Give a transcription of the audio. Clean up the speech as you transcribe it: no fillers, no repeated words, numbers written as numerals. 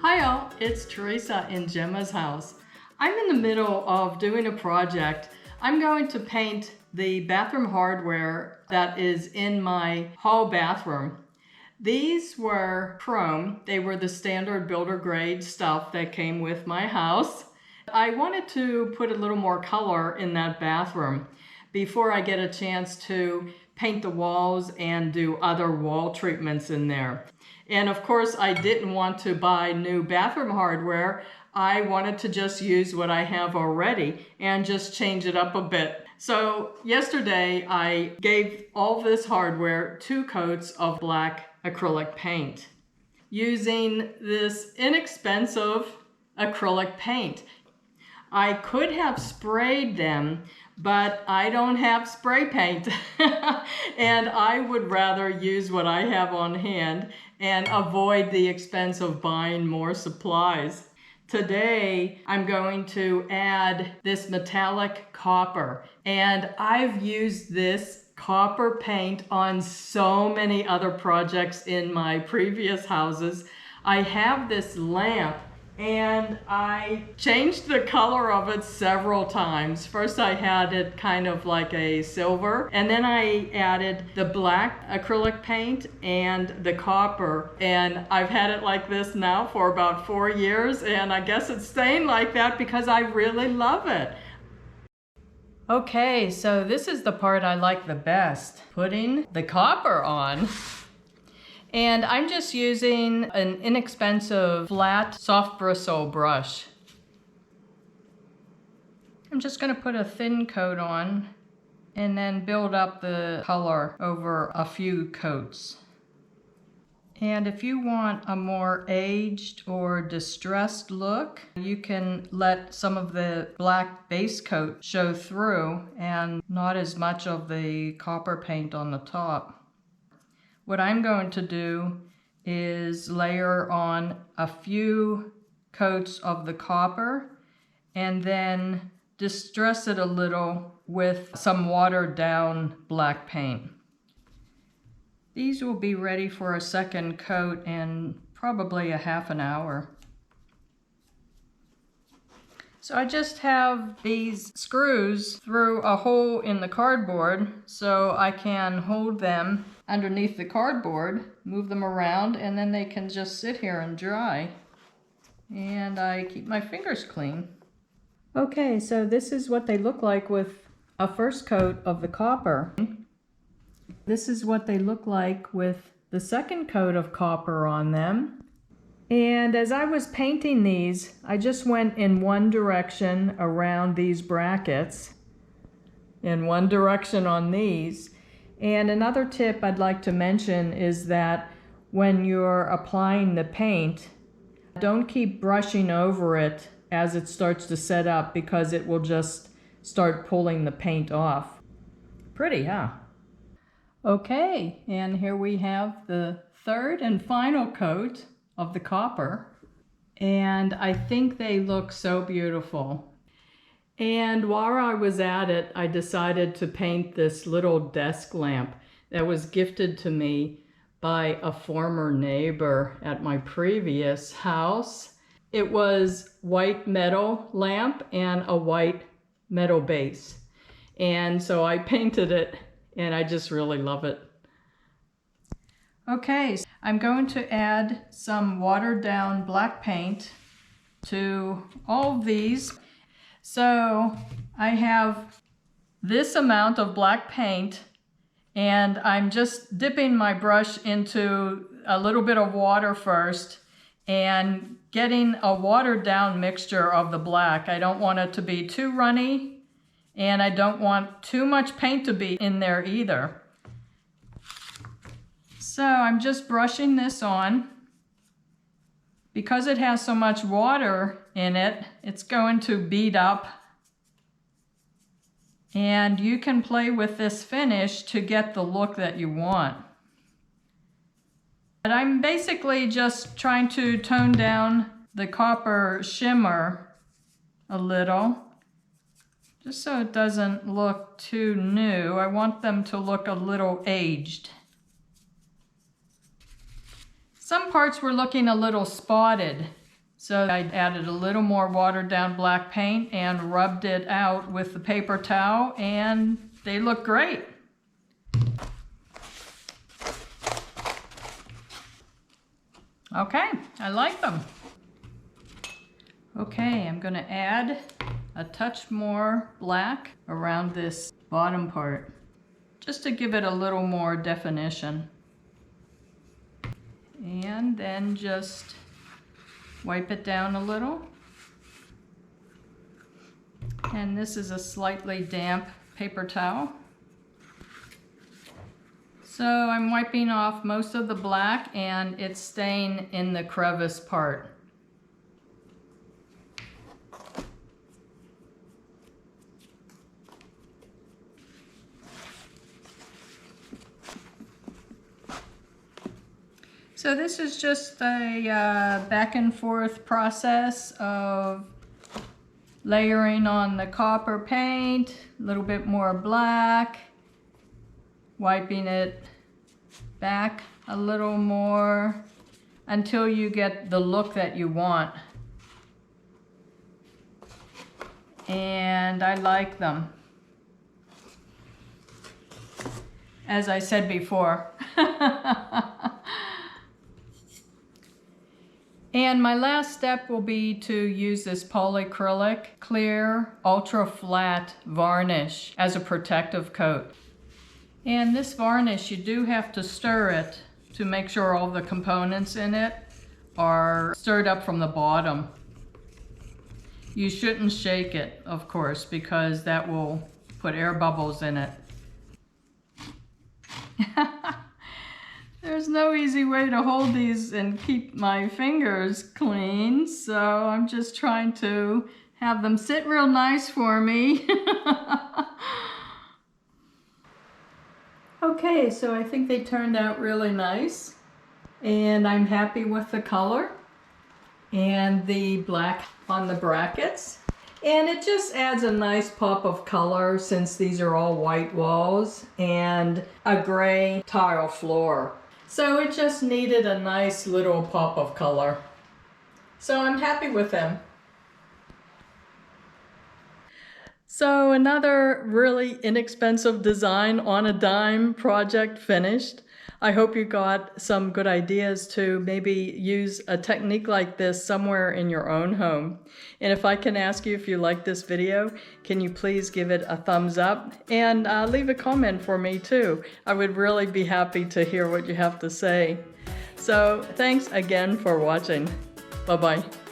Hi all, it's Teresa in Gemma's house. I'm in the middle of doing a project. I'm going to paint the bathroom hardware that is in my hall bathroom. These were chrome. They were the standard builder grade stuff that came with my house. I wanted to put a little more color in that bathroom before I get a chance to paint the walls and do other wall treatments in there. And of course, I didn't want to buy new bathroom hardware. I wanted to just use what I have already and just change it up a bit. So yesterday, I gave all this hardware 2 coats of black acrylic paint using this inexpensive acrylic paint. I could have sprayed them, but I don't have spray paint and I would rather use what I have on hand and avoid the expense of buying more supplies. Today, I'm going to add this metallic copper, and I've used this copper paint on so many other projects in my previous houses. I have this lamp and I changed the color of it several times. First I had it kind of like a silver, and then I added the black acrylic paint and the copper, and I've had it like this now for about 4 years, and I guess it's staying like that because I really love it. Okay, so this is the part I like the best, putting the copper on. And I'm just using an inexpensive flat soft bristle brush. I'm just going to put a thin coat on and then build up the color over a few coats. And if you want a more aged or distressed look, you can let some of the black base coat show through and not as much of the copper paint on the top. What I'm going to do is layer on a few coats of the copper and then distress it a little with some watered down black paint. These will be ready for a second coat in probably a half an hour. So I just have these screws through a hole in the cardboard so I can hold them underneath the cardboard, move them around, and then they can just sit here and dry. And I keep my fingers clean. Okay, so this is what they look like with a first coat of the copper. This is what they look like with the second coat of copper on them. And as I was painting these, I just went in one direction around these brackets, in one direction on these. And another tip I'd like to mention is that when you're applying the paint, don't keep brushing over it as it starts to set up, because it will just start pulling the paint off. Pretty, huh? Okay, and here we have the third and final coat of the copper, and I think they look so beautiful. And while I was at it, I decided to paint this little desk lamp that was gifted to me by a former neighbor at my previous house. It was white metal lamp and a white metal base, and so I painted it, and I just really love it. Okay, so I'm going to add some watered down black paint to all of these. So I have this amount of black paint, and I'm just dipping my brush into a little bit of water first and getting a watered down mixture of the black. I don't want it to be too runny, and I don't want too much paint to be in there either. So I'm just brushing this on. Because it has so much water in it, it's going to bead up. And you can play with this finish to get the look that you want. But I'm basically just trying to tone down the copper shimmer a little, just so it doesn't look too new. I want them to look a little aged. Some parts were looking a little spotted, So I added a little more watered down black paint and rubbed it out with the paper towel, and they look great. Okay, I like them. Okay, I'm gonna add a touch more black around this bottom part, just to give it a little more definition. And then just wipe it down a little. And this is a slightly damp paper towel. So I'm wiping off most of the black, and it's staying in the crevice part. So this is just a back and forth process of layering on the copper paint, a little bit more black, wiping it back a little more until you get the look that you want. And I like them. As I said before. And my last step will be to use this polyacrylic clear ultra flat varnish as a protective coat. And this varnish, you do have to stir it to make sure all the components in it are stirred up from the bottom. You shouldn't shake it, of course, because that will put air bubbles in it. There's no easy way to hold these and keep my fingers clean, so I'm just trying to have them sit real nice for me. Okay, so I think they turned out really nice, and I'm happy with the color and the black on the brackets. And it just adds a nice pop of color since these are all white walls and a gray tile floor. So it just needed a nice little pop of color. So I'm happy with them. So another really inexpensive design on a dime project finished. I hope you got some good ideas to maybe use a technique like this somewhere in your own home. And if I can ask you, if you like this video, can you please give it a thumbs up and leave a comment for me too. I would really be happy to hear what you have to say. So thanks again for watching. Bye-bye.